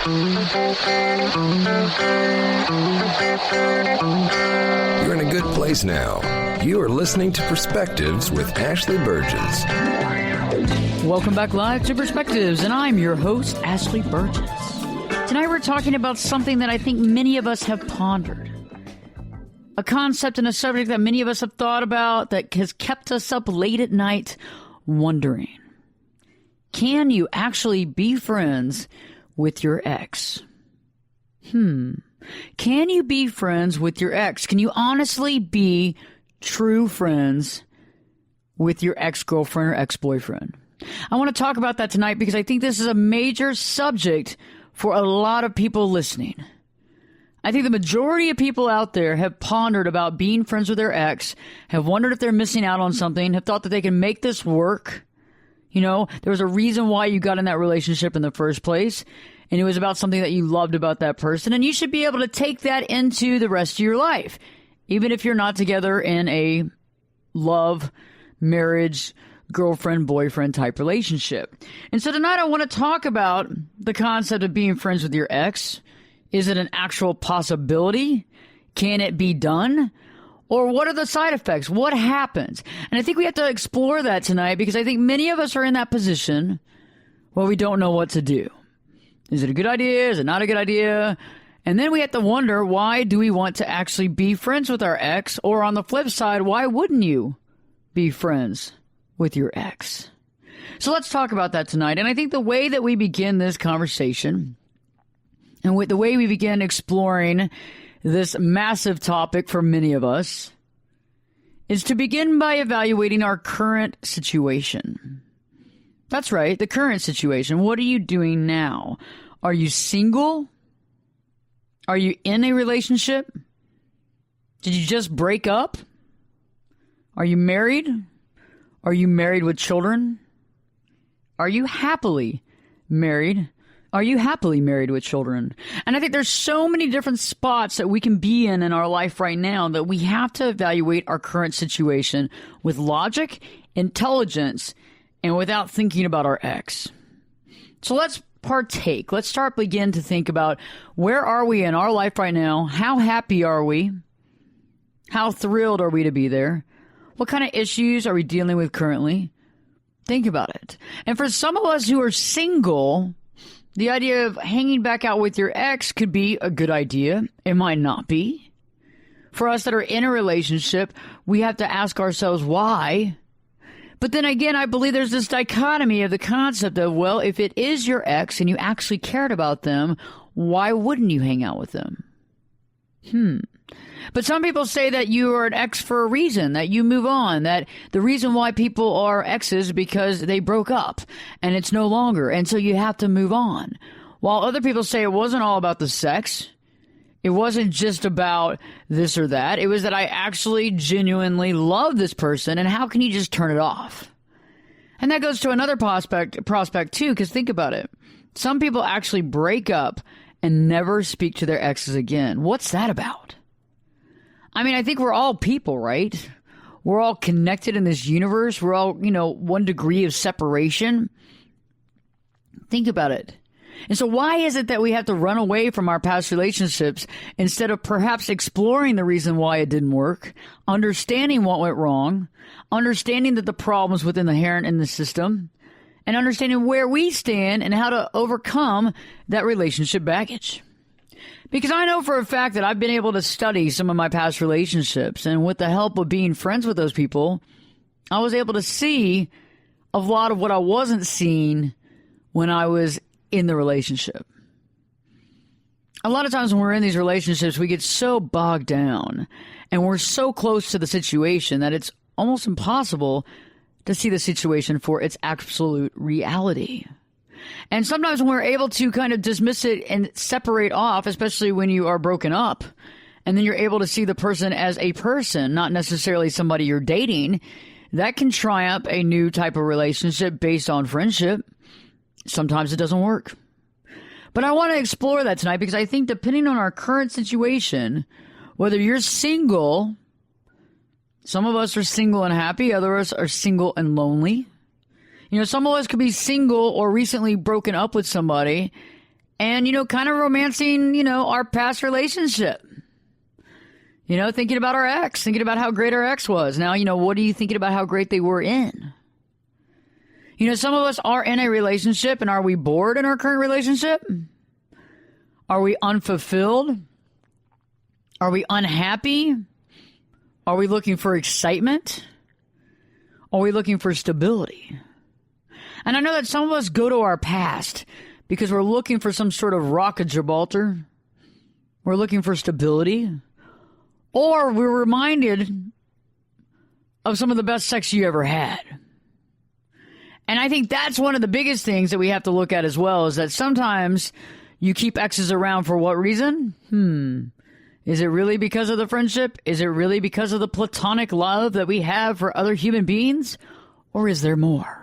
You're in a good place now. You are listening to Perspectives with Ashley Burgess. Welcome back live to Perspectives, and I'm your host, Ashley Burgess. Tonight we're talking about something that I think many of us have pondered. A concept and a subject that many of us have thought about that has kept us up late at night wondering. Can you actually be friends with your ex? Can you be friends with your ex? Can you honestly be true friends with your ex-girlfriend or ex-boyfriend? I want to talk about that tonight because I think this is a major subject for a lot of people listening. I think the majority of people out there have pondered about being friends with their ex, have wondered if they're missing out on something, have thought that they can make this work. You know, there was a reason why you got in that relationship in the first place, and it was about something that you loved about that person, and you should be able to take that into the rest of your life, even if you're not together in a love, marriage, girlfriend, boyfriend type relationship. And so tonight I want to talk about the concept of being friends with your ex. Is it an actual possibility? Can it be done? Or what are the side effects? What happens? And I think we have to explore that tonight because I think many of us are in that position where we don't know what to do. Is it a good idea? Is it not a good idea? And then we have to wonder, why do we want to actually be friends with our ex? Or on the flip side, why wouldn't you be friends with your ex? So let's talk about that tonight. And I think the way that we begin this conversation and with the way we begin exploring this massive topic for many of us is to begin by evaluating our current situation. That's right, the current situation. What are you doing now? Are you single? Are you in a relationship? Did you just break up? Are you married? Are you married with children? Are you happily married? Are you happily married with children? And I think there's so many different spots that we can be in our life right now that we have to evaluate our current situation with logic, intelligence, and without thinking about our ex. So let's partake. Let's begin to think about, where are we in our life right now? How happy are we? How thrilled are we to be there? What kind of issues are we dealing with currently? Think about it. And for some of us who are single, the idea of hanging back out with your ex could be a good idea. It might not be. For us that are in a relationship, we have to ask ourselves why. But then again, I believe there's this dichotomy of the concept of, well, if it is your ex and you actually cared about them, why wouldn't you hang out with them? But some people say that you are an ex for a reason, that you move on, that the reason why people are exes is because they broke up and it's no longer, and so you have to move on. While other people say it wasn't all about the sex. It wasn't just about this or that. It was that I actually genuinely love this person, and how can you just turn it off? And that goes to another prospect too, because think about it. Some people actually break up and never speak to their exes again. What's that about? I mean, I think we're all people, right? We're all connected in this universe. We're all, one degree of separation. Think about it. And so why is it that we have to run away from our past relationships instead of perhaps exploring the reason why it didn't work, understanding what went wrong, understanding that the problems within the inherent in the system, and understanding where we stand and how to overcome that relationship baggage? Because I know for a fact that I've been able to study some of my past relationships, and with the help of being friends with those people, I was able to see a lot of what I wasn't seeing when I was in the relationship. A lot of times when we're in these relationships, we get so bogged down and we're so close to the situation that it's almost impossible to see the situation for its absolute reality. And sometimes when we're able to kind of dismiss it and separate off, especially when you are broken up, and then you're able to see the person as a person, not necessarily somebody you're dating, that can try up a new type of relationship based on friendship. Sometimes it doesn't work. But I want to explore that tonight because I think depending on our current situation, whether you're single, some of us are single and happy, others are single and lonely. Some of us could be single or recently broken up with somebody and, kind of romancing, our past relationship. Thinking about our ex, thinking about how great our ex was. Now, what are you thinking about how great they were in? Some of us are in a relationship, and are we bored in our current relationship? Are we unfulfilled? Are we unhappy? Are we looking for excitement? Are we looking for stability? And I know that some of us go to our past because we're looking for some sort of rock of Gibraltar. We're looking for stability. Or we're reminded of some of the best sex you ever had. And I think that's one of the biggest things that we have to look at as well, is that sometimes you keep exes around for what reason? Is it really because of the friendship? Is it really because of the platonic love that we have for other human beings? Or is there more?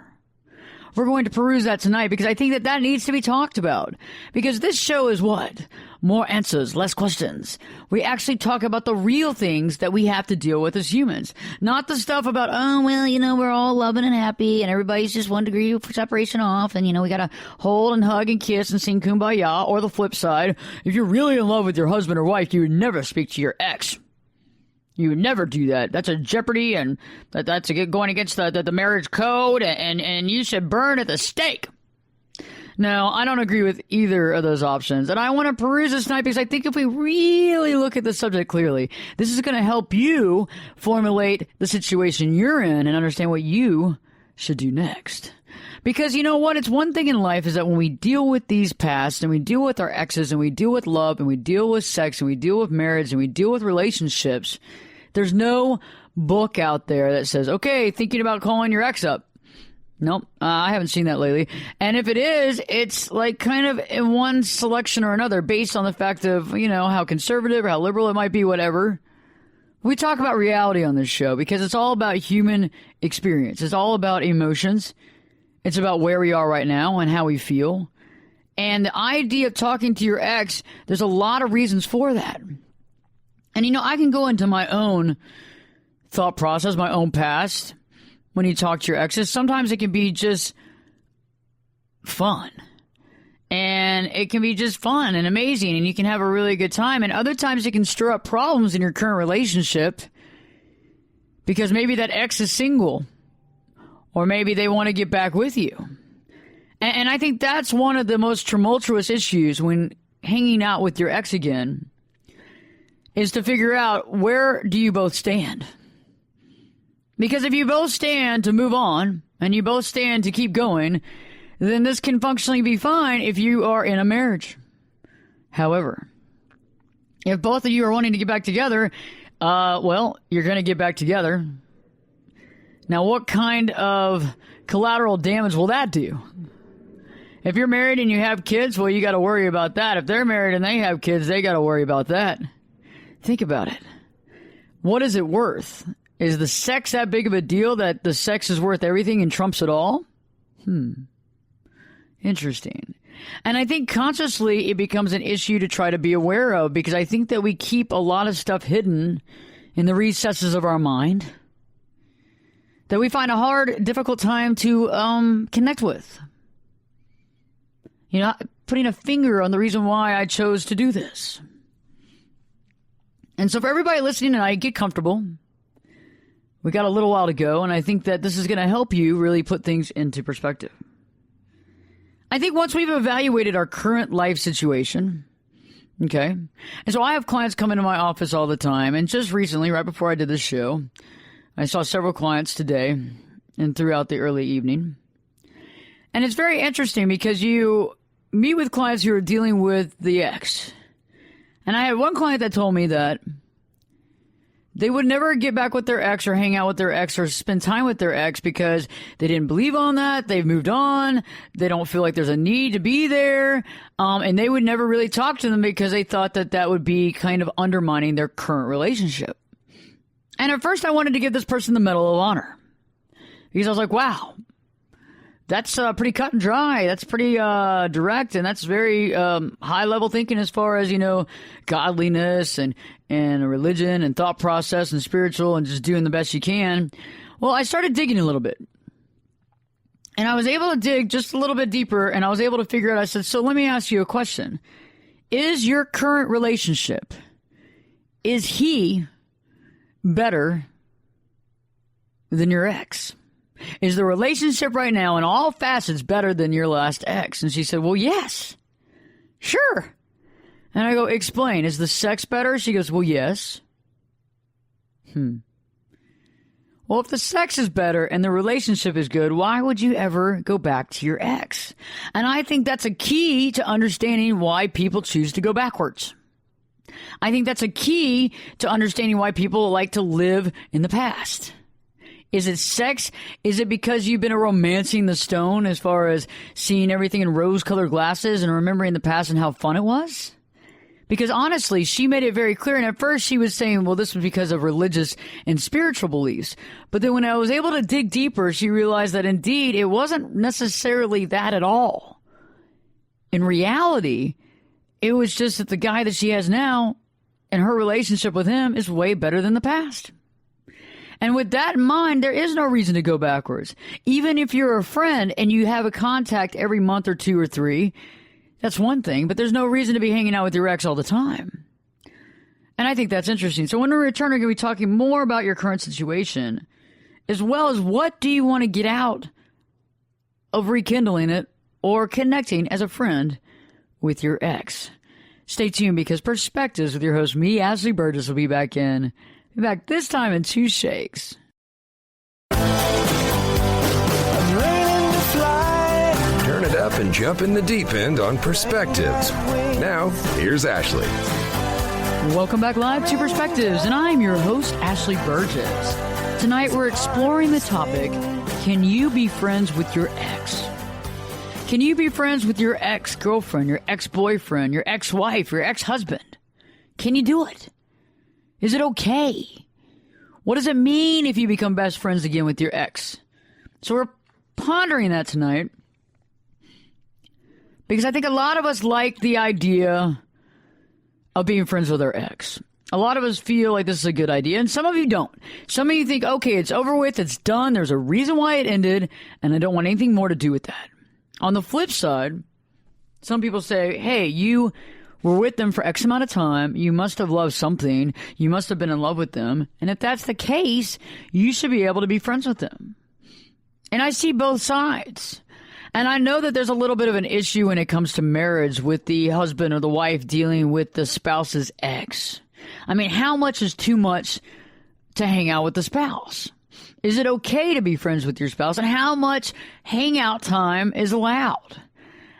We're going to peruse that tonight because I think that needs to be talked about. Because this show is what? More answers, less questions. We actually talk about the real things that we have to deal with as humans. Not the stuff about, we're all loving and happy and everybody's just 1 degree of separation off and, we got to hold and hug and kiss and sing Kumbaya. Or the flip side, if you're really in love with your husband or wife, you would never speak to your ex. You would never do that. That's a jeopardy, and that's going against the marriage code, and you should burn at the stake. No, I don't agree with either of those options. And I want to peruse this tonight because I think if we really look at the subject clearly, this is going to help you formulate the situation you're in and understand what you should do next. Because you know what? It's one thing in life is that when we deal with these pasts and we deal with our exes and we deal with love and we deal with sex and we deal with marriage and we deal with relationships, there's no book out there that says, okay, thinking about calling your ex up. Nope, I haven't seen that lately. And if it is, it's like kind of in one selection or another based on the fact of, how conservative or how liberal it might be, whatever. We talk about reality on this show because it's all about human experience. It's all about emotions. It's about where we are right now and how we feel. And the idea of talking to your ex, there's a lot of reasons for that. And, I can go into my own thought process, my own past, when you talk to your exes. Sometimes it can be just fun. And it can be just fun and amazing, and you can have a really good time. And other times it can stir up problems in your current relationship because maybe that ex is single, or maybe they want to get back with you. And I think that's one of the most tumultuous issues when hanging out with your ex again, is to figure out, where do you both stand? Because if you both stand to move on and you both stand to keep going, then this can functionally be fine if you are in a marriage. However, if both of you are wanting to get back together, you're going to get back together. Now, what kind of collateral damage will that do? If you're married and you have kids, well, you got to worry about that. If they're married and they have kids, they got to worry about that. Think about it. What is it worth? Is the sex that big of a deal that the sex is worth everything and trumps it all? Interesting. And I think consciously it becomes an issue to try to be aware of, because I think that we keep a lot of stuff hidden in the recesses of our mind that we find a hard, difficult time to connect with. Putting a finger on the reason why I chose to do this. And so for everybody listening tonight, get comfortable. We got a little while to go, and I think that this is going to help you really put things into perspective. I think once we've evaluated our current life situation, okay, and so I have clients come into my office all the time, and just recently, right before I did this show, I saw several clients today and throughout the early evening. And it's very interesting because you meet with clients who are dealing with the ex. And I had one client that told me that they would never get back with their ex or hang out with their ex or spend time with their ex because they didn't believe on that. They've moved on. They don't feel like there's a need to be there. And they would never really talk to them because they thought that would be kind of undermining their current relationship. And at first I wanted to give this person the Medal of Honor because I was like, wow, that's pretty cut and dry. That's pretty direct, and that's very high-level thinking as far as, godliness and religion and thought process and spiritual and just doing the best you can. Well, I started digging a little bit. And I was able to dig just a little bit deeper, and I was able to figure out, I said, so let me ask you a question. Is your current relationship, is he better than your ex? Is the relationship right now in all facets better than your last ex? And she said, well, yes. Sure. And I go, explain. Is the sex better? She goes, well, yes. Well, if the sex is better and the relationship is good, why would you ever go back to your ex? And I think that's a key to understanding why people choose to go backwards. I think that's a key to understanding why people like to live in the past. Is it sex? Is it because you've been romancing the stone as far as seeing everything in rose-colored glasses and remembering the past and how fun it was? Because honestly, she made it very clear. And at first she was saying, well, this was because of religious and spiritual beliefs. But then when I was able to dig deeper, she realized that indeed it wasn't necessarily that at all. In reality, it was just that the guy that she has now and her relationship with him is way better than the past. And with that in mind, there is no reason to go backwards. Even if you're a friend and you have a contact every month or 2 or 3, that's one thing, but there's no reason to be hanging out with your ex all the time. And I think that's interesting. So when we return, we're going to be talking more about your current situation, as well as what do you want to get out of rekindling it or connecting as a friend with your ex. Stay tuned, because Perspectives with your host, me, Ashley Burgess, will be back this time in 2 shakes. Turn it up and jump in the deep end on Perspectives. Now, here's Ashley. Welcome back live to Perspectives, and I'm your host, Ashley Burgess. Tonight we're exploring the topic, can you be friends with your ex? Can you be friends with your ex-girlfriend, your ex-boyfriend, your ex-wife, your ex-husband? Can you do it? Is it okay? What does it mean if you become best friends again with your ex? So we're pondering that tonight, because I think a lot of us like the idea of being friends with our ex. A lot of us feel like this is a good idea, and some of you don't. Some of you think, okay, it's over with, it's done, there's a reason why it ended, and I don't want anything more to do with that. On the flip side, some people say, hey, you were with them for X amount of time, you must have loved something, you must have been in love with them, and if that's the case, you should be able to be friends with them. And I see both sides. And I know that there's a little bit of an issue when it comes to marriage with the husband or the wife dealing with the spouse's ex. I mean, how much is too much to hang out with the spouse? Is it okay to be friends with your spouse? And how much hangout time is allowed?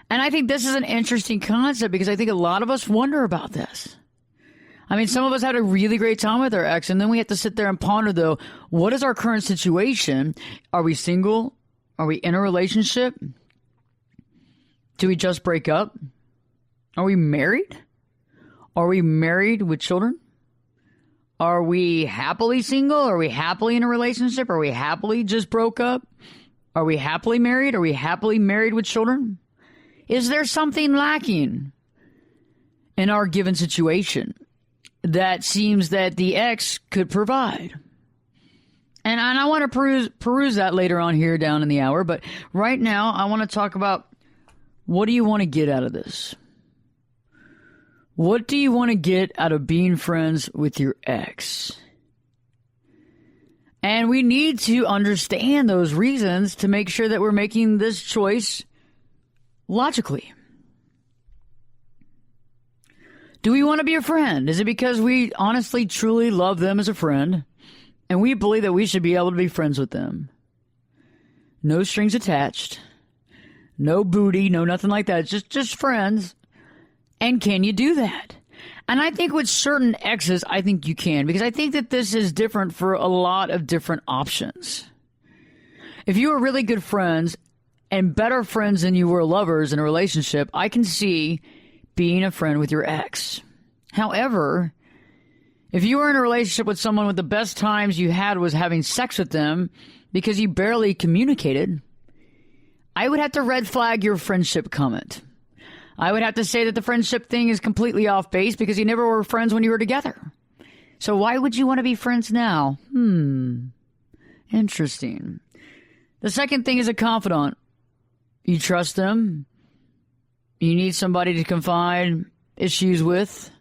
And I think this is an interesting concept, because I think a lot of us wonder about this. I mean, some of us had a really great time with our ex, and then we have to sit there and ponder, though, what is our current situation? Are we single? Are we in a relationship? Do we just break up? Are we married? Are we married with children? Are we happily single? Are we happily in a relationship? Are we happily just broke up? Are we happily married? Are we happily married with children? Is there something lacking in our given situation that seems that the ex could provide? And I want to peruse that later on here down in the hour. But right now, I want to talk about, what do you want to get out of this? What do you want to get out of being friends with your ex? And we need to understand those reasons to make sure that we're making this choice logically. Do we want to be a friend? Is it because we honestly, truly love them as a friend, and we believe that we should be able to be friends with them? No strings attached. No booty, no nothing like that. It's just friends. And can you do that? And I think with certain exes, I think you can, because I think that this is different for a lot of different options. If you were really good friends and better friends than you were lovers in a relationship, I can see being a friend with your ex. However, if you were in a relationship with someone with the best times you had was having sex with them because you barely communicated, I would have to red flag your friendship comment. I would have to say that the friendship thing is completely off base because you never were friends when you were together. So why would you want to be friends now? Interesting. The second thing is a confidant. You trust them. You need somebody to confide issues with.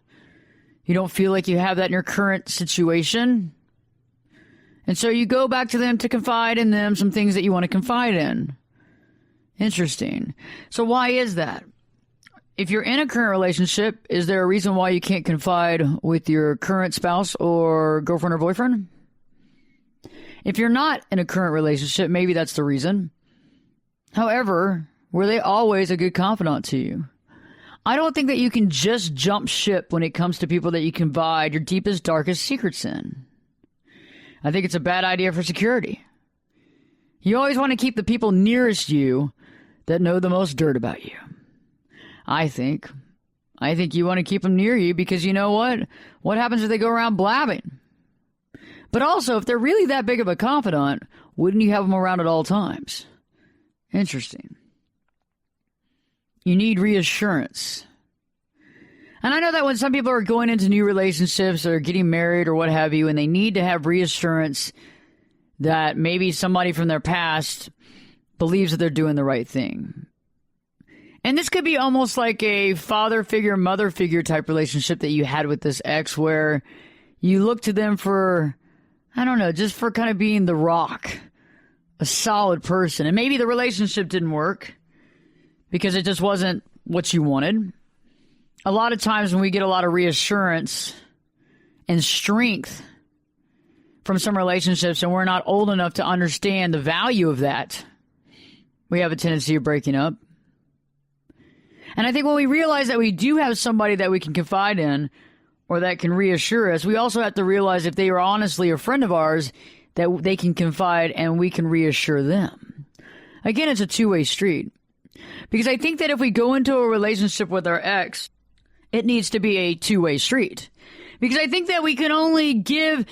You don't feel like you have that in your current situation. And so you go back to them to confide in them some things that you want to confide in. Interesting. So why is that? If you're in a current relationship, is there a reason why you can't confide with your current spouse or girlfriend or boyfriend? If you're not in a current relationship, maybe that's the reason. However, were they always a good confidant to you? I don't think that you can just jump ship when it comes to people that you confide your deepest, darkest secrets in. I think it's a bad idea for security. You always want to keep the people nearest you that know the most dirt about you. I think you want to keep them near you because you know what? What happens if they go around blabbing? But also, if they're really that big of a confidant, wouldn't you have them around at all times? Interesting. You need reassurance. And I know that when some people are going into new relationships or getting married or what have you, and they need to have reassurance that maybe somebody from their past believes that they're doing the right thing. And this could be almost like a father figure, mother figure type relationship that you had with this ex where you look to them for, I don't know, just for kind of being the rock, a solid person. And maybe the relationship didn't work because it just wasn't what you wanted. A lot of times when we get a lot of reassurance and strength from some relationships and we're not old enough to understand the value of that, we have a tendency of breaking up. And I think when we realize that we do have somebody that we can confide in or that can reassure us, we also have to realize if they are honestly a friend of ours, that they can confide and we can reassure them. Again, it's a two-way street. Because I think that if we go into a relationship with our ex, it needs to be a two-way street. Because I think that we can only give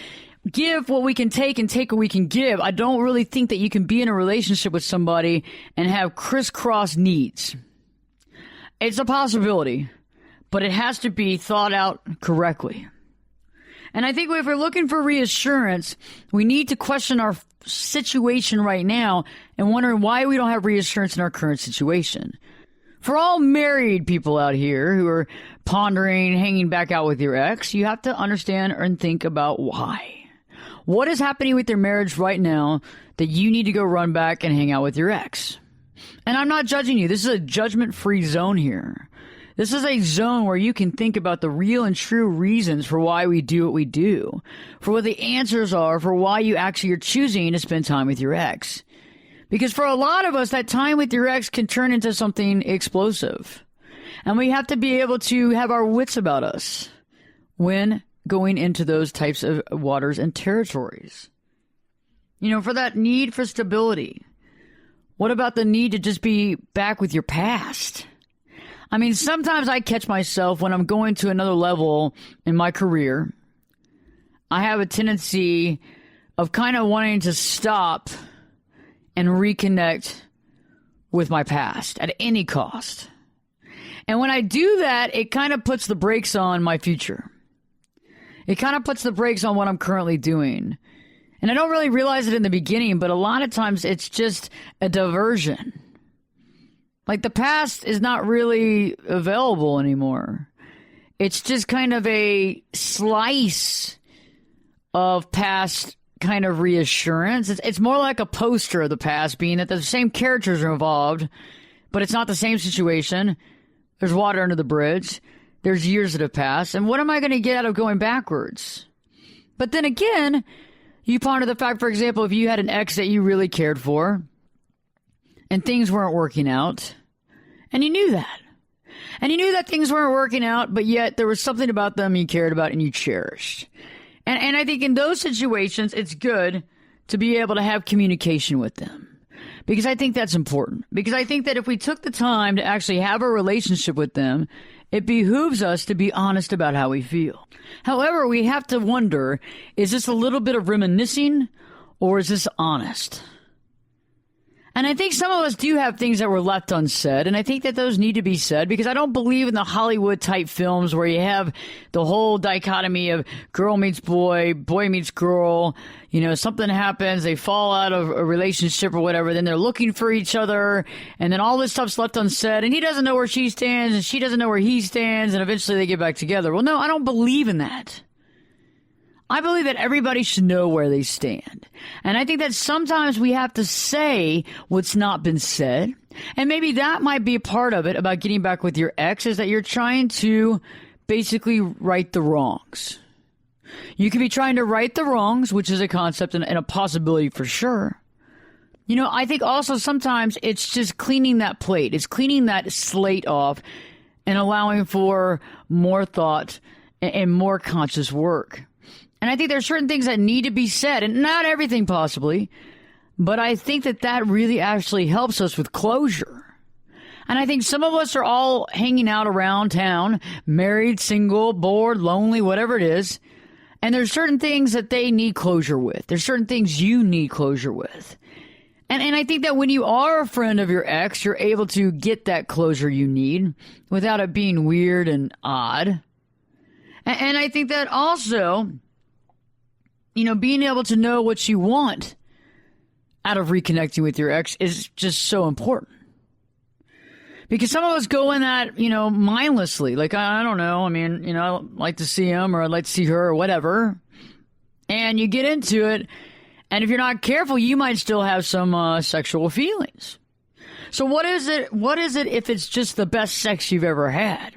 what we can take and take what we can give. I don't really think that you can be in a relationship with somebody and have crisscross needs. It's a possibility, but it has to be thought out correctly. And I think if we're looking for reassurance, we need to question our situation right now and wondering why we don't have reassurance in our current situation. For all married people out here who are pondering hanging back out with your ex, you have to understand and think about why. What is happening with your marriage right now that you need to go run back and hang out with your ex? And I'm not judging you. This is a judgment-free zone here. This is a zone where you can think about the real and true reasons for why we do what we do, for what the answers are for why you actually are choosing to spend time with your ex. Because for a lot of us, that time with your ex can turn into something explosive. And we have to be able to have our wits about us when going into those types of waters and territories. You know, for that need for stability. What about the need to just be back with your past? I mean, sometimes I catch myself when I'm going to another level in my career. I have a tendency of kind of wanting to stop and reconnect with my past at any cost. And when I do that, it kind of puts the brakes on my future. It kind of puts the brakes on what I'm currently doing. And I don't really realize it in the beginning, but a lot of times it's just a diversion. Like the past is not really available anymore. It's just kind of a slice of past kind of reassurance. It's more like a poster of the past, being that the same characters are involved, but it's not the same situation. There's water under the bridge. There's years that have passed. And what am I going to get out of going backwards? But then again, you ponder the fact, for example, if you had an ex that you really cared for and things weren't working out, and you knew that. And you knew that things weren't working out, but yet there was something about them you cared about and you cherished. And I think in those situations, it's good to be able to have communication with them. Because I think that's important. Because I think that if we took the time to actually have a relationship with them, it behooves us to be honest about how we feel. However, we have to wonder, is this a little bit of reminiscing or is this honest? And I think some of us do have things that were left unsaid, and I think that those need to be said because I don't believe in the Hollywood type films where you have the whole dichotomy of girl meets boy, boy meets girl, something happens, they fall out of a relationship or whatever, then they're looking for each other, and then all this stuff's left unsaid, and he doesn't know where she stands, and she doesn't know where he stands, and eventually they get back together. Well, no, I don't believe in that. I believe that everybody should know where they stand. And I think that sometimes we have to say what's not been said. And maybe that might be a part of it about getting back with your ex, is that you're trying to basically right the wrongs. You could be trying to right the wrongs, which is a concept and a possibility for sure. I think also sometimes it's just cleaning that plate. It's cleaning that slate off and allowing for more thought and more conscious work. And I think there's certain things that need to be said, and not everything possibly, but I think that really actually helps us with closure. And I think some of us are all hanging out around town, married, single, bored, lonely, whatever it is, and there's certain things that they need closure with. There's certain things you need closure with. And I think that when you are a friend of your ex, you're able to get that closure you need without it being weird and odd. And I think that also, being able to know what you want out of reconnecting with your ex is just so important. Because some of us go in that, mindlessly. Like, I don't know. I mean, I'd like to see him or I'd like to see her or whatever. And you get into it. And if you're not careful, you might still have some sexual feelings. So what is it? What is it if it's just the best sex you've ever had?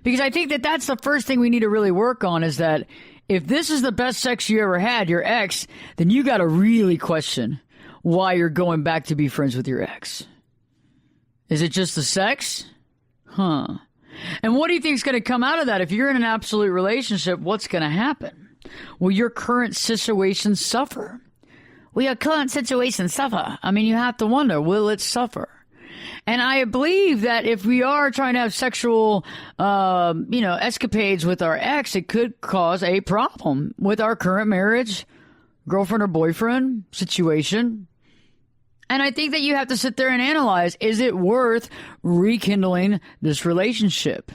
Because I think that that's the first thing we need to really work on, is that if this is the best sex you ever had, your ex, then you got to really question why you're going back to be friends with your ex. Is it just the sex? And what do you think is going to come out of that? If you're in an absolute relationship, what's going to happen? Will your current situation suffer? Will your current situation suffer? I mean, you have to wonder, will it suffer? And I believe that if we are trying to have sexual, escapades with our ex, it could cause a problem with our current marriage, girlfriend or boyfriend situation. And I think that you have to sit there and analyze, is it worth rekindling this relationship?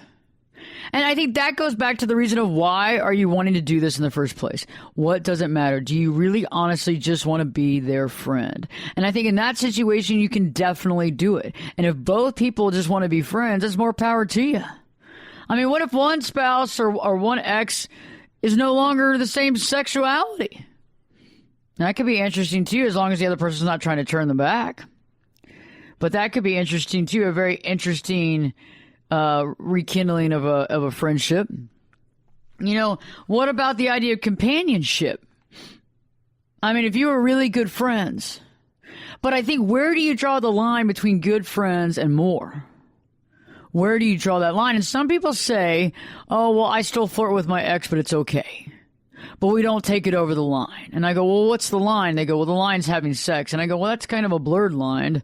And I think that goes back to the reason of why are you wanting to do this in the first place? What does it matter? Do you really honestly just want to be their friend? And I think in that situation, you can definitely do it. And if both people just want to be friends, it's more power to you. I mean, what if one spouse or one ex is no longer the same sexuality? That could be interesting to you as long as the other person's not trying to turn them back. But that could be interesting too, a very interesting rekindling of a friendship. What about the idea of companionship? I mean, if you were really good friends, but I think, where do you draw the line between good friends and more? Where do you draw that line? And some people say, oh, well, I still flirt with my ex, but it's okay. But we don't take it over the line. And I go, well, what's the line? They go, well, the line's having sex. And I go, well, that's kind of a blurred line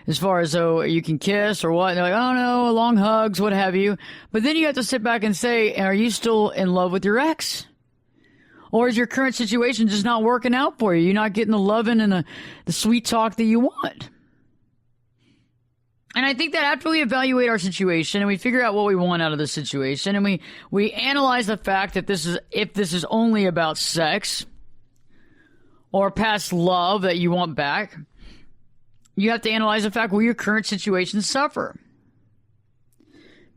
as far as, you can kiss or what. And they're like, oh, no, long hugs, what have you. But then you have to sit back and say, are you still in love with your ex? Or is your current situation just not working out for you? You're not getting the loving and the sweet talk that you want. And I think that after we evaluate our situation and we figure out what we want out of the situation, and we analyze the fact that if this is only about sex or past love that you want back, you have to analyze the fact, will your current situation suffer?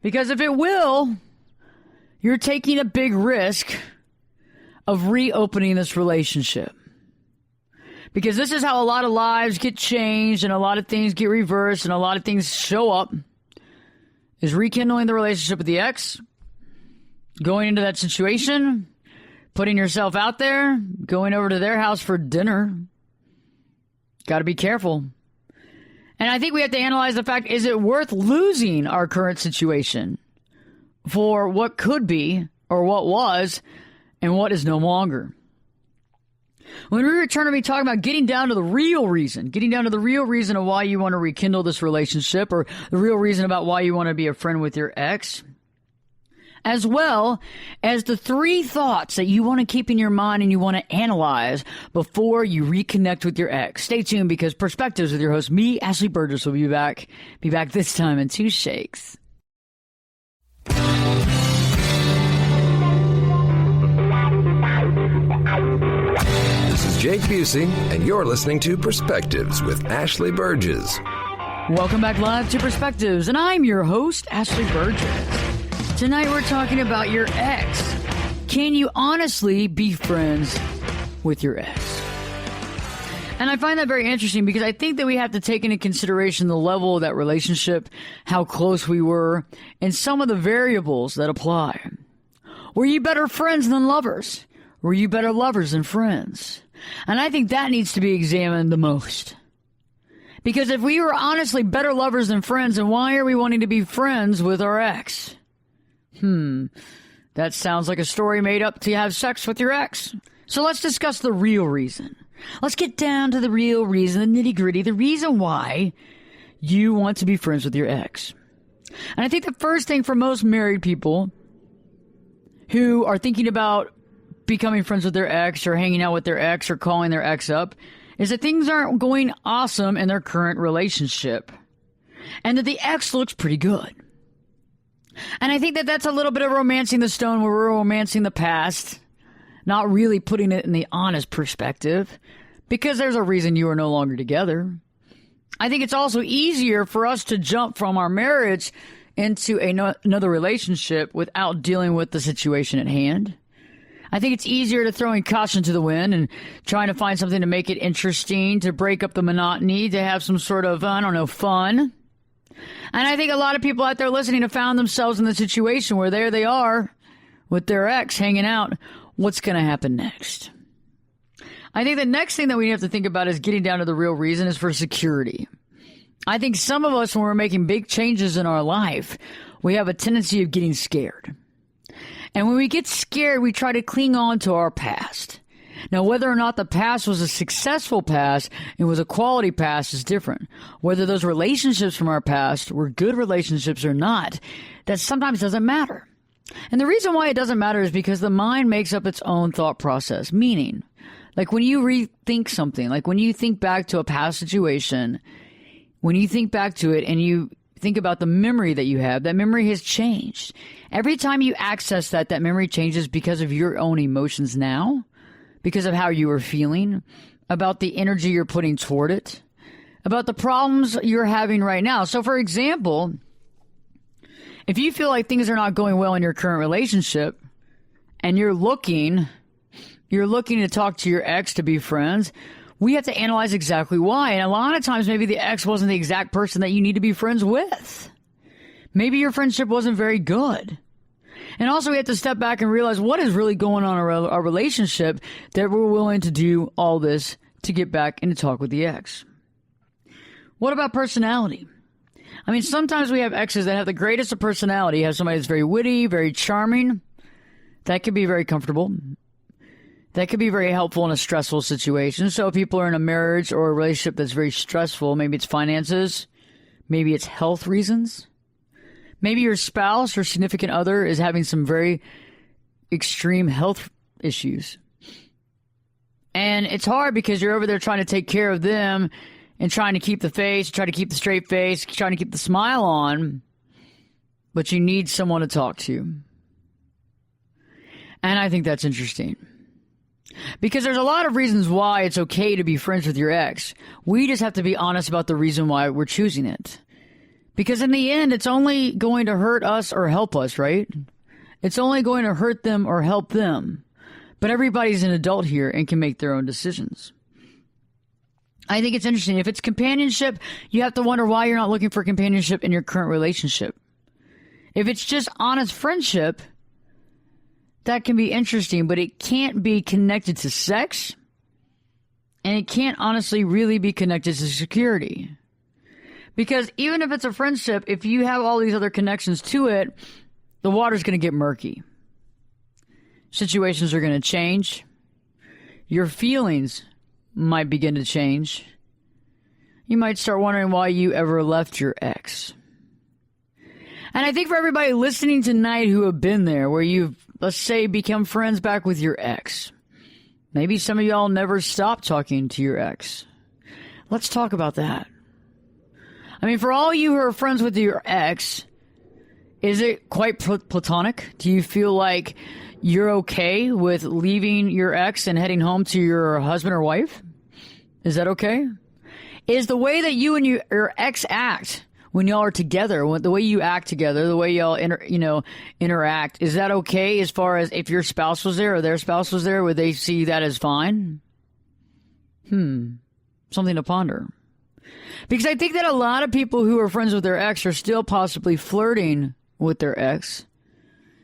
Because if it will, you're taking a big risk of reopening this relationship. Because this is how a lot of lives get changed and a lot of things get reversed and a lot of things show up, is rekindling the relationship with the ex, going into that situation, putting yourself out there, going over to their house for dinner. Got to be careful. And I think we have to analyze the fact, is it worth losing our current situation for what could be or what was and what is no longer? When we return to be talking about getting down to the real reason of why you want to rekindle this relationship, or the real reason about why you want to be a friend with your ex. as well as the 3 thoughts that you want to keep in your mind and you want to analyze before you reconnect with your ex. Stay tuned, because Perspectives with your host, me, Ashley Burgess, will be back this time in 2 shakes. This is Jake Busey, and you're listening to Perspectives with Ashley Burgess. Welcome back live to Perspectives, and I'm your host, Ashley Burgess. Tonight we're talking about your ex. Can you honestly be friends with your ex? And I find that very interesting, because I think that we have to take into consideration the level of that relationship, how close we were, and some of the variables that apply. Were you better friends than lovers? Were you better lovers than friends? And I think that needs to be examined the most. Because if we were honestly better lovers than friends, then why are we wanting to be friends with our ex? That sounds like a story made up to have sex with your ex. So let's discuss the real reason. Let's get down to the real reason, the nitty-gritty, the reason why you want to be friends with your ex. And I think the first thing for most married people who are thinking about becoming friends with their ex or hanging out with their ex or calling their ex up is that things aren't going awesome in their current relationship, and that the ex looks pretty good. And I think that that's a little bit of romancing the stone, where we're romancing the past, not really putting it in the honest perspective, because there's a reason you are no longer together. I think it's also easier for us to jump from our marriage into another relationship without dealing with the situation at hand. I think it's easier to throw in caution to the wind and trying to find something to make it interesting, to break up the monotony, to have some sort of, fun. And I think a lot of people out there listening have found themselves in the situation where there they are with their ex hanging out. What's going to happen next? I think the next thing that we have to think about is getting down to the real reason is for security. I think some of us, when we're making big changes in our life, we have a tendency of getting scared. And when we get scared, we try to cling on to our past. Now, whether or not the past was a successful past and was a quality past is different. Whether those relationships from our past were good relationships or not, that sometimes doesn't matter. And the reason why it doesn't matter is because the mind makes up its own thought process. Meaning, like when you rethink something, like when you think back to a past situation, when you think back to it and you think about the memory that you have, that memory has changed. Every time you access that memory changes because of your own emotions now, because of how you are feeling, about the energy you're putting toward it, about the problems you're having right now. So, for example, if you feel like things are not going well in your current relationship and you're looking to talk to your ex to be friends, we have to analyze exactly why. And a lot of times, maybe the ex wasn't the exact person that you need to be friends with. Maybe your friendship wasn't very good. And also, we have to step back and realize what is really going on in our relationship that we're willing to do all this to get back and to talk with the ex. What about personality? I mean, sometimes we have exes that have the greatest of personality. You have somebody that's very witty, very charming. That could be very comfortable. That could be very helpful in a stressful situation. So if people are in a marriage or a relationship that's very stressful, maybe it's finances, maybe it's health reasons. Maybe your spouse or significant other is having some very extreme health issues. And it's hard because you're over there trying to take care of them and trying to keep the face, try to keep the straight face, trying to keep the smile on, but you need someone to talk to. And I think that's interesting. Because there's a lot of reasons why it's okay to be friends with your ex. We just have to be honest about the reason why we're choosing it. Because in the end, it's only going to hurt us or help us, right? It's only going to hurt them or help them. But everybody's an adult here and can make their own decisions. I think it's interesting. If it's companionship, you have to wonder why you're not looking for companionship in your current relationship. If it's just honest friendship, that can be interesting, but it can't be connected to sex, and it can't honestly really be connected to security. Because even if it's a friendship, if you have all these other connections to it, the water's going to get murky. Situations are going to change. Your feelings might begin to change. You might start wondering why you ever left your ex. And I think for everybody listening tonight who have been there, where you've, let's say, become friends back with your ex. Maybe some of y'all never stopped talking to your ex. Let's talk about that. I mean, for all you who are friends with your ex, is it quite platonic? Do you feel like you're okay with leaving your ex and heading home to your husband or wife? Is that okay? Is the way that you and your ex act when y'all are together, the way you act together, the way y'all interact, is that okay as far as if your spouse was there or their spouse was there, would they see that as fine? Something to ponder. Because I think that a lot of people who are friends with their ex are still possibly flirting with their ex,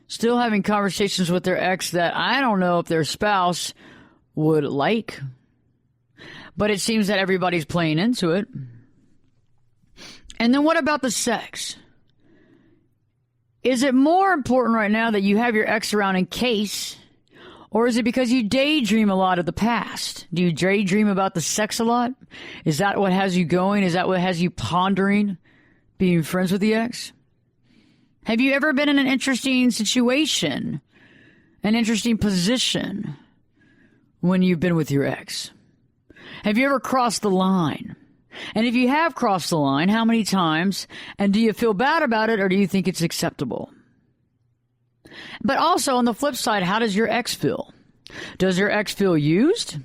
still having conversations with their ex that I don't know if their spouse would like. But it seems that everybody's playing into it. And then what about the sex? Is it more important right now that you have your ex around in case, or is it because you daydream a lot of the past? Do you daydream about the sex a lot? Is that what has you going? Is that what has you pondering being friends with the ex? Have you ever been in an interesting situation, an interesting position when you've been with your ex? Have you ever crossed the line? And if you have crossed the line, how many times? And do you feel bad about it, or do you think it's acceptable? But also, on the flip side, how does your ex feel? Does your ex feel used?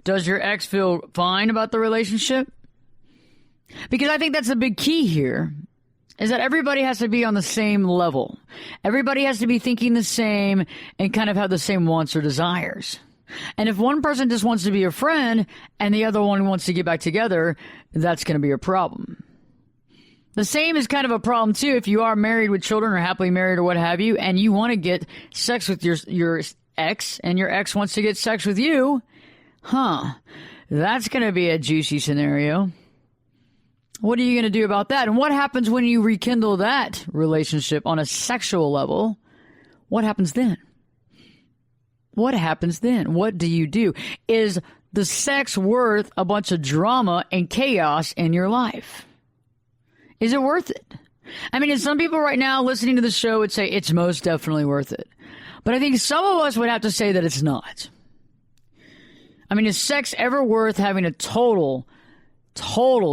Does your ex feel fine about the relationship? Because I think that's the big key here, is that everybody has to be on the same level. Everybody has to be thinking the same and kind of have the same wants or desires. And if one person just wants to be a friend and the other one wants to get back together, that's going to be a problem. The same is kind of a problem, too, if you are married with children or happily married or what have you, and you want to get sex with your ex, and your ex wants to get sex with you. That's going to be a juicy scenario. What are you going to do about that? And what happens when you rekindle that relationship on a sexual level? What happens then? What happens then? What do you do? Is the sex worth a bunch of drama and chaos in your life? Is it worth it? I mean, some people right now listening to the show would say it's most definitely worth it. But I think some of us would have to say that it's not. I mean, is sex ever worth having a total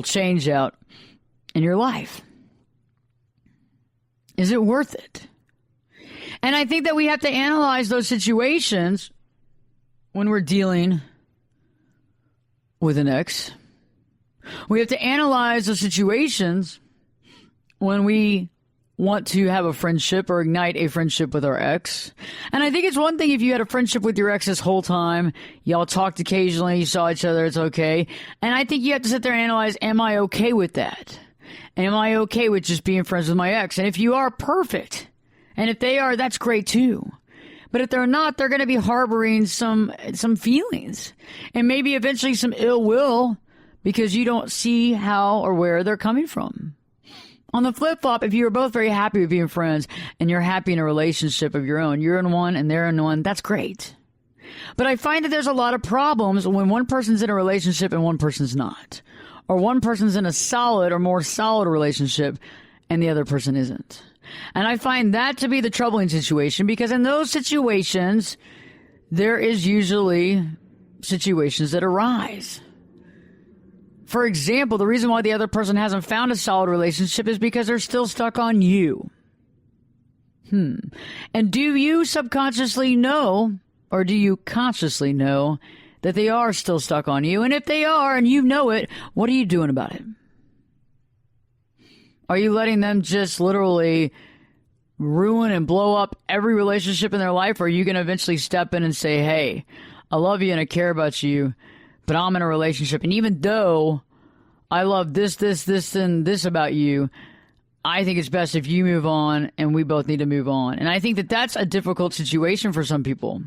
change out in your life? Is it worth it? And I think that we have to analyze those situations when we're dealing with an ex. We have to analyze the situations when we want to have a friendship or ignite a friendship with our ex. And I think it's one thing if you had a friendship with your ex this whole time, y'all talked occasionally, you saw each other, it's okay. And I think you have to sit there and analyze, am I okay with that? Am I okay with just being friends with my ex? And if you are, perfect. And if they are, that's great too. But if they're not, they're going to be harboring some feelings and maybe eventually some ill will because you don't see how or where they're coming from. On the flip-flop, if you're both very happy with being friends and you're happy in a relationship of your own, you're in one and they're in one, that's great. But I find that there's a lot of problems when one person's in a relationship and one person's not. Or one person's in a solid or more solid relationship and the other person isn't. And I find that to be the troubling situation because in those situations, there is usually situations that arise. For example, the reason why the other person hasn't found a solid relationship is because they're still stuck on you. And do you subconsciously know, or do you consciously know, that they are still stuck on you? And if they are, and you know it, what are you doing about it? Are you letting them just literally ruin and blow up every relationship in their life? Or are you going to eventually step in and say, hey, I love you and I care about you, but I'm in a relationship. And even though I love this, and this about you, I think it's best if you move on and we both need to move on. And I think that that's a difficult situation for some people.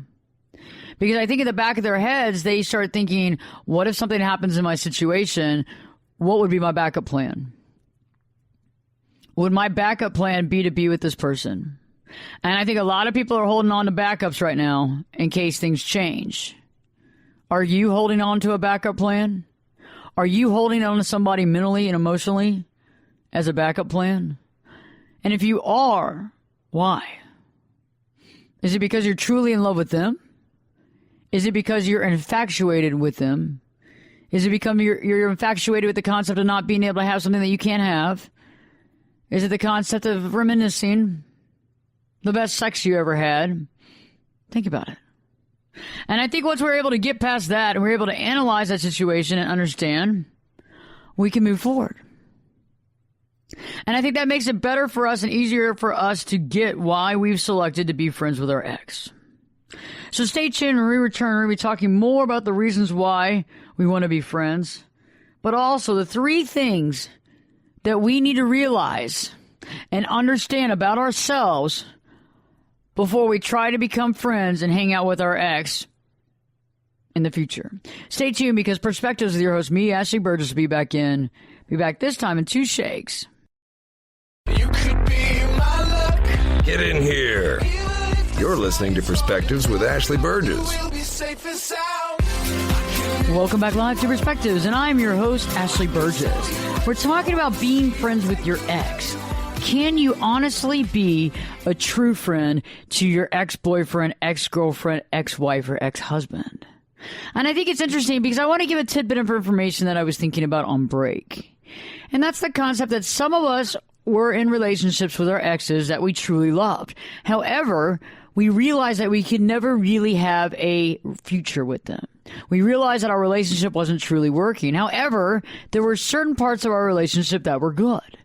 Because I think in the back of their heads, they start thinking, what if something happens in my situation? What would be my backup plan? Would my backup plan be to be with this person? And I think a lot of people are holding on to backups right now in case things change. Are you holding on to a backup plan? Are you holding on to somebody mentally and emotionally as a backup plan? And if you are, why? Is it because you're truly in love with them? Is it because you're infatuated with them? Is it because you're infatuated with the concept of not being able to have something that you can't have? Is it the concept of reminiscing the best sex you ever had? Think about it. And I think once we're able to get past that and we're able to analyze that situation and understand, we can move forward. And I think that makes it better for us and easier for us to get why we've selected to be friends with our ex. So stay tuned. When we return, we're going to be talking more about the reasons why we want to be friends, but also the 3 things that we need to realize and understand about ourselves before we try to become friends and hang out with our ex in the future. Stay tuned, because Perspectives with your host, me, Ashley Burgess, will be back this time in 2 shakes. You could be my luck. Get in here. You're listening to Perspectives with Ashley Burgess. Welcome back live to Perspectives, and I'm your host, Ashley Burgess. We're talking about being friends with your ex. Can you honestly be a true friend to your ex-boyfriend, ex-girlfriend, ex-wife, or ex-husband? And I think it's interesting because I want to give a tidbit of information that I was thinking about on break. And that's the concept that some of us were in relationships with our exes that we truly loved. However, we realized that we could never really have a future with them. We realized that our relationship wasn't truly working. However, there were certain parts of our relationship that were good.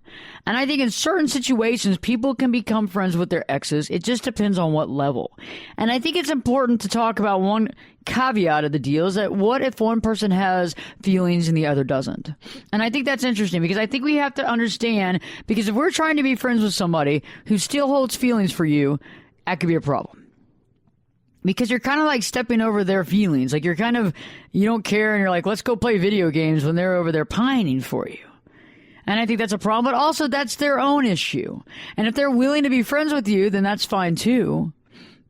And I think in certain situations, people can become friends with their exes. It just depends on what level. And I think it's important to talk about one caveat of the deal, is that what if one person has feelings and the other doesn't? And I think that's interesting, because I think we have to understand, because if we're trying to be friends with somebody who still holds feelings for you, that could be a problem. Because you're kind of like stepping over their feelings. Like you don't care, and you're like, let's go play video games when they're over there pining for you. And I think that's a problem, but also that's their own issue. And if they're willing to be friends with you, then that's fine too.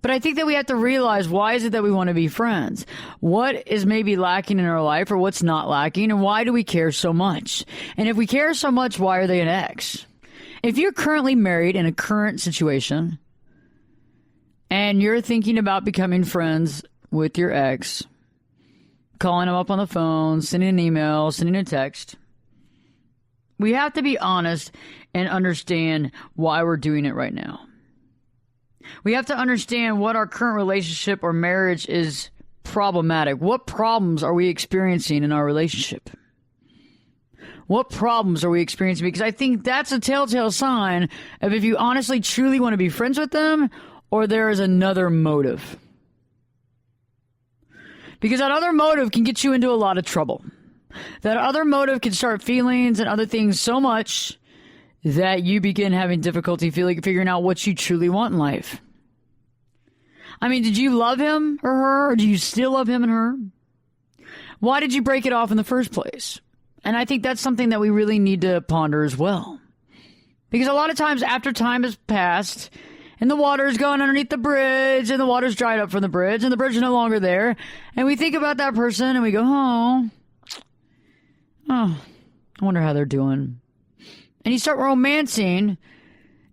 But I think that we have to realize, why is it that we want to be friends? What is maybe lacking in our life, or what's not lacking, and why do we care so much? And if we care so much, why are they an ex? If you're currently married in a current situation, and you're thinking about becoming friends with your ex, calling them up on the phone, sending an email, sending a text, we have to be honest and understand why we're doing it right now. We have to understand what our current relationship or marriage is problematic. What problems are we experiencing in our relationship? What problems are we experiencing? Because I think that's a telltale sign of if you honestly, truly want to be friends with them, or there is another motive. Because that other motive can get you into a lot of trouble. That other motive can start feelings and other things so much that you begin having difficulty figuring out what you truly want in life. I mean, did you love him or her, or do you still love him and her? Why did you break it off in the first place? And I think that's something that we really need to ponder as well. Because a lot of times after time has passed, and the water's gone underneath the bridge, and the water's dried up from the bridge, and the bridge is no longer there, and we think about that person and we go, oh, I wonder how they're doing. And you start romancing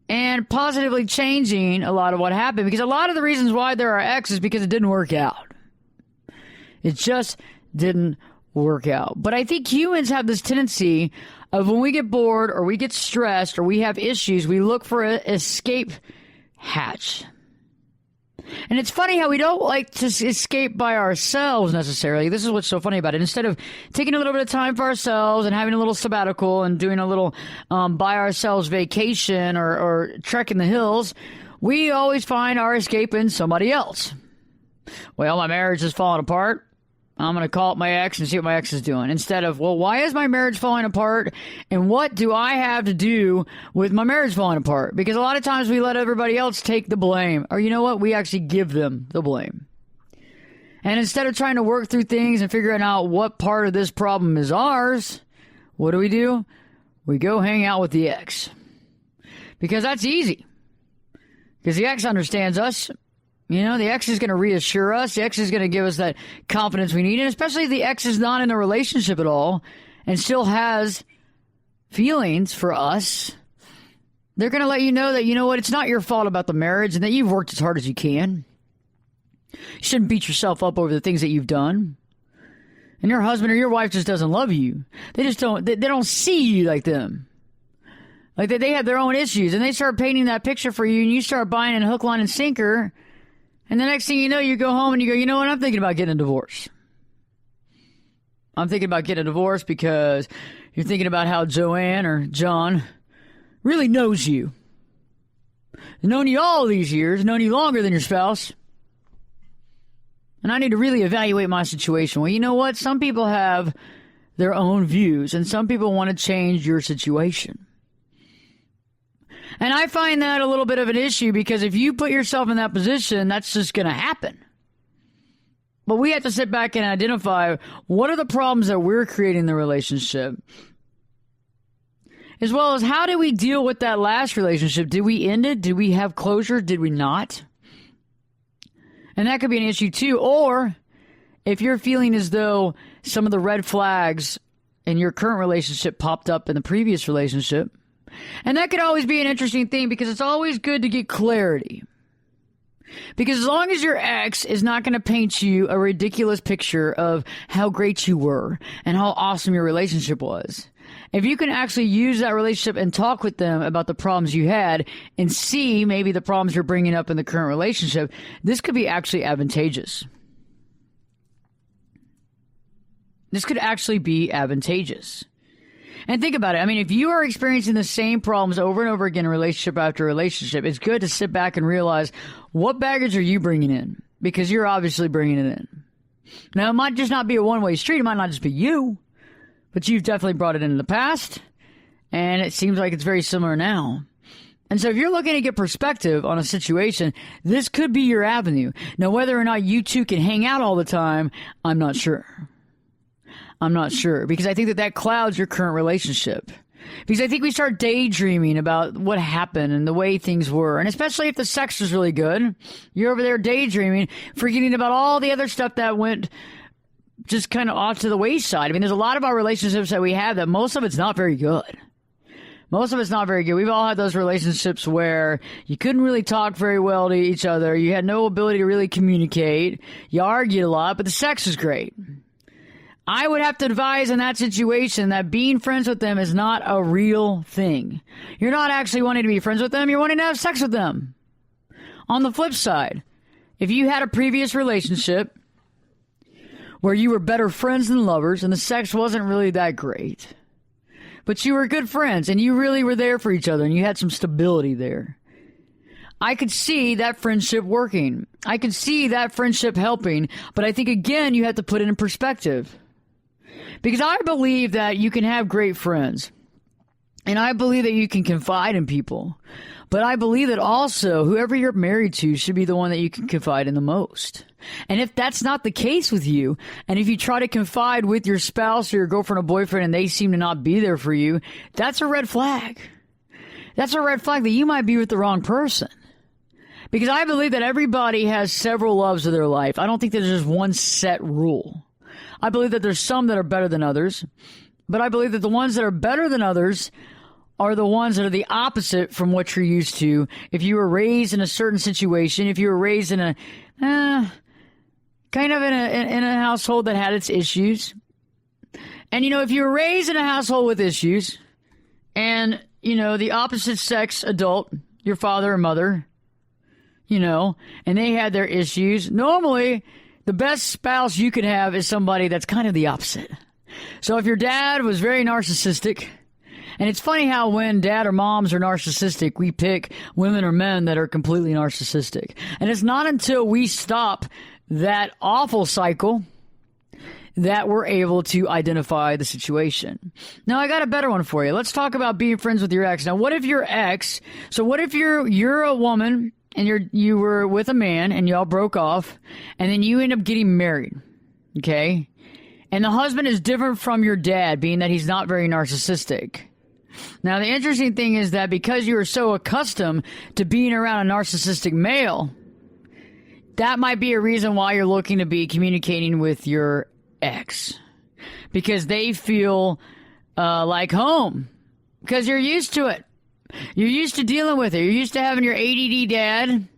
and positively changing a lot of what happened, because a lot of the reasons why there are exes is because it didn't work out. It just didn't work out. But I think humans have this tendency of, when we get bored or we get stressed or we have issues, we look for an escape hatch. And it's funny how we don't like to escape by ourselves necessarily. This is what's so funny about it. Instead of taking a little bit of time for ourselves and having a little sabbatical and doing a little by ourselves vacation or trek in the hills, we always find our escape in somebody else. Well, my marriage is falling apart. I'm going to call up my ex and see what my ex is doing. Instead of, well, why is my marriage falling apart? And what do I have to do with my marriage falling apart? Because a lot of times we let everybody else take the blame. Or you know what? We actually give them the blame. And instead of trying to work through things and figuring out what part of this problem is ours, what do? We go hang out with the ex. Because that's easy. Because the ex understands us. You know, the ex is going to reassure us. The ex is going to give us that confidence we need. And especially if the ex is not in a relationship at all and still has feelings for us, They're going to let you know that, you know what, it's not your fault about the marriage and that you've worked as hard as you can. You shouldn't beat yourself up over the things that you've done. And your husband or your wife just doesn't love you. They just don't, they don't see you like them. Like they have their own issues, and they start painting that picture for you, and you start buying in hook, line, and sinker. And the next thing you know, you go home and you go, you know what, I'm thinking about getting a divorce. I'm thinking about getting a divorce because you're thinking about how Joanne or John really knows you. Known you all these years, known you longer than your spouse. And I need to really evaluate my situation. Well, you know what? Some people have their own views, and some people want to change your situation. And I find that a little bit of an issue because if you put yourself in that position, that's just going to happen. But we have to sit back and identify what are the problems that we're creating in the relationship, as well as how do we deal with that last relationship? Did we end it? Did we have closure? Did we not? And that could be an issue too. Or if you're feeling as though some of the red flags in your current relationship popped up in the previous relationship. And that could always be an interesting thing because it's always good to get clarity. Because as long as your ex is not going to paint you a ridiculous picture of how great you were and how awesome your relationship was, if you can actually use that relationship and talk with them about the problems you had and see maybe the problems you're bringing up in the current relationship, this could be actually advantageous. This could actually be advantageous. And think about it. I mean, if you are experiencing the same problems over and over again in relationship after relationship, it's good to sit back and realize what baggage are you bringing in? Because you're obviously bringing it in. Now, it might just not be a one-way street. It might not just be you. But you've definitely brought it in the past, and it seems like it's very similar now. And so if you're looking to get perspective on a situation, this could be your avenue. Now, whether or not you two can hang out all the time, I'm not sure. I'm not sure, because I think that clouds your current relationship. Because I think we start daydreaming about what happened and the way things were. And especially if the sex was really good, you're over there daydreaming, forgetting about all the other stuff that went just kind of off to the wayside. I mean, there's a lot of our relationships that we have that most of it's not very good. Most of it's not very good. We've all had those relationships where you couldn't really talk very well to each other. You had no ability to really communicate. You argued a lot, but the sex was great. I would have to advise in that situation that being friends with them is not a real thing. You're not actually wanting to be friends with them. You're wanting to have sex with them. On the flip side, if you had a previous relationship where you were better friends than lovers and the sex wasn't really that great, but you were good friends and you really were there for each other and you had some stability there, I could see that friendship working. I could see that friendship helping, but I think, again, you have to put it in perspective. Because I believe that you can have great friends, and I believe that you can confide in people, but I believe that also whoever you're married to should be the one that you can confide in the most. And if that's not the case with you, and if you try to confide with your spouse or your girlfriend or boyfriend and they seem to not be there for you, that's a red flag. That's a red flag that you might be with the wrong person. Because I believe that everybody has several loves of their life. I don't think there's just one set rule. I believe that there's some that are better than others, but I believe that the ones that are better than others are the ones that are the opposite from what you're used to. If you were raised in a certain situation, if you were raised in a kind of in a household that had its issues, and if you were raised in a household with issues, and the opposite sex adult, your father or mother, and they had their issues, normally the best spouse you could have is somebody that's kind of the opposite. So if your dad was very narcissistic, and it's funny how when dad or moms are narcissistic, we pick women or men that are completely narcissistic. And it's not until we stop that awful cycle that we're able to identify the situation. Now, I got a better one for you. Let's talk about being friends with your ex. Now, what if your ex, so what if you're a woman and you were with a man and y'all broke off and then you end up getting married, okay? And the husband is different from your dad, being that he's not very narcissistic. Now, the interesting thing is that because you are so accustomed to being around a narcissistic male, that might be a reason why you're looking to be communicating with your ex. Because they feel like home. Because you're used to it. You're used to dealing with it. You're used to having your ADD dad.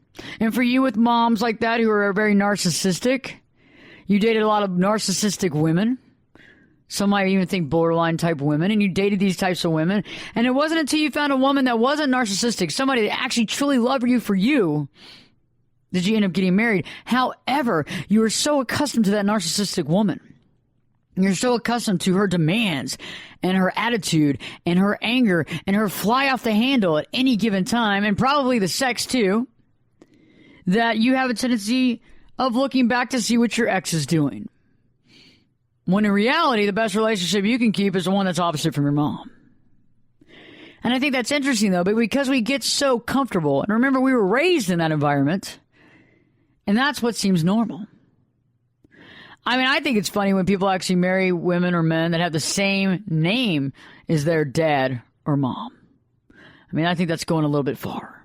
And for you with moms like that who are very narcissistic, you dated a lot of narcissistic women. Some might even think borderline type women, and you dated these types of women. And it wasn't until you found a woman that wasn't narcissistic, somebody that actually truly loved you for you, did you end up getting married. However, you were so accustomed to that narcissistic woman. You're so accustomed to her demands and her attitude and her anger and her fly off the handle at any given time, and probably the sex too, that you have a tendency of looking back to see what your ex is doing. When in reality, the best relationship you can keep is the one that's opposite from your mom. And I think that's interesting, though, but because we get so comfortable, and remember, we were raised in that environment, and that's what seems normal. I mean, I think it's funny when people actually marry women or men that have the same name as their dad or mom. I mean, I think that's going a little bit far.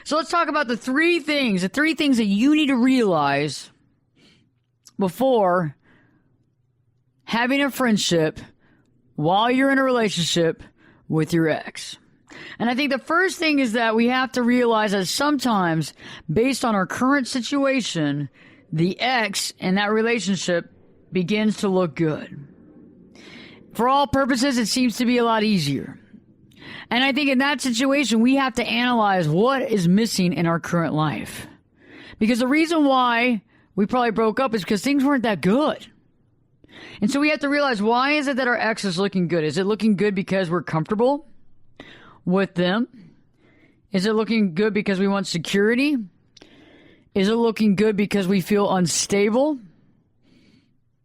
So let's talk about the three things that you need to realize before having a friendship while you're in a relationship with your ex. And I think the first thing is that we have to realize that sometimes, based on our current situation, the ex in that relationship begins to look good. For all purposes, it seems to be a lot easier. And I think in that situation, we have to analyze what is missing in our current life. Because the reason why we probably broke up is because things weren't that good. And so we have to realize, why is it that our ex is looking good? Is it looking good because we're comfortable with them? Is it looking good because we want security? Is it looking good because we feel unstable?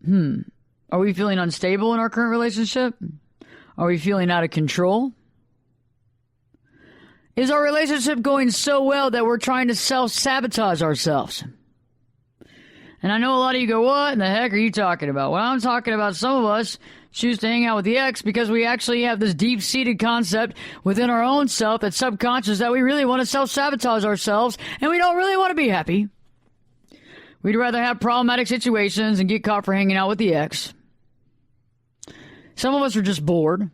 Are we feeling unstable in our current relationship? Are we feeling out of control? Is our relationship going so well that we're trying to self-sabotage ourselves? And I know a lot of you go, what in the heck are you talking about? Well, I'm talking about some of us choose to hang out with the ex because we actually have this deep-seated concept within our own self that's subconscious that we really want to self-sabotage ourselves and we don't really want to be happy. We'd rather have problematic situations and get caught for hanging out with the ex. Some of us are just bored,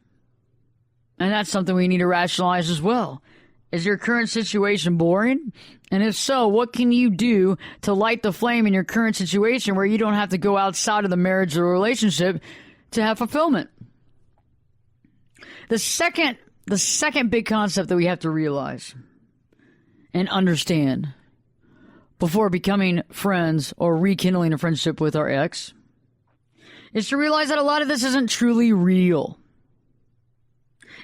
and that's something we need to rationalize as well. Is your current situation boring? And if so, what can you do to light the flame in your current situation where you don't have to go outside of the marriage or relationship to have fulfillment? The second big concept that we have to realize and understand before becoming friends or rekindling a friendship with our ex is to realize that a lot of this isn't truly real.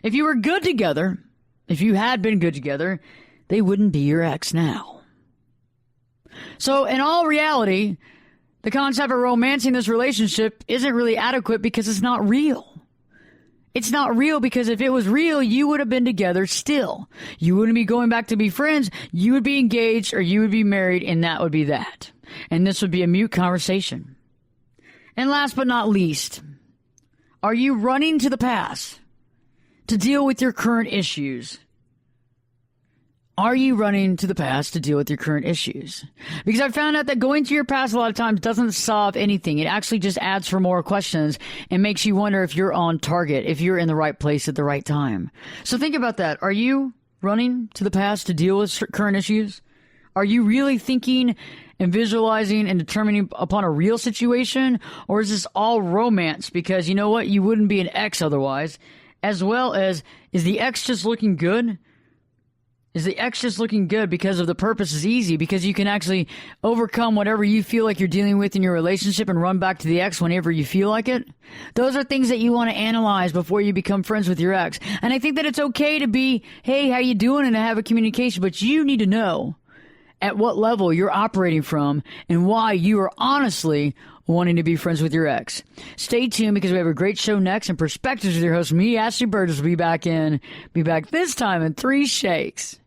If you were good together, if you had been good together, they wouldn't be your ex now. So in all reality, the concept of romancing this relationship isn't really adequate because it's not real. It's not real because if it was real, you would have been together still. You wouldn't be going back to be friends. You would be engaged or you would be married, and that would be that. And this would be a mute conversation. And last but not least, are you running to the past to deal with your current issues? Are you running to the past to deal with your current issues? Because I found out that going to your past a lot of times doesn't solve anything. It actually just adds for more questions and makes you wonder if you're on target, if you're in the right place at the right time. So think about that. Are you running to the past to deal with current issues? Are you really thinking and visualizing and determining upon a real situation? Or is this all romance because, you know what, you wouldn't be an ex otherwise? As well as, is the ex just looking good? Is the ex just looking good because of the purpose is easy, because you can actually overcome whatever you feel like you're dealing with in your relationship and run back to the ex whenever you feel like it? Those are things that you want to analyze before you become friends with your ex. And I think that it's okay to be, hey, how you doing, and to have a communication, but you need to know at what level you're operating from and why you are honestly wanting to be friends with your ex. Stay tuned because we have a great show next, and Perspectives with your host, me, Ashley Burgess, will be back this time in 3 shakes.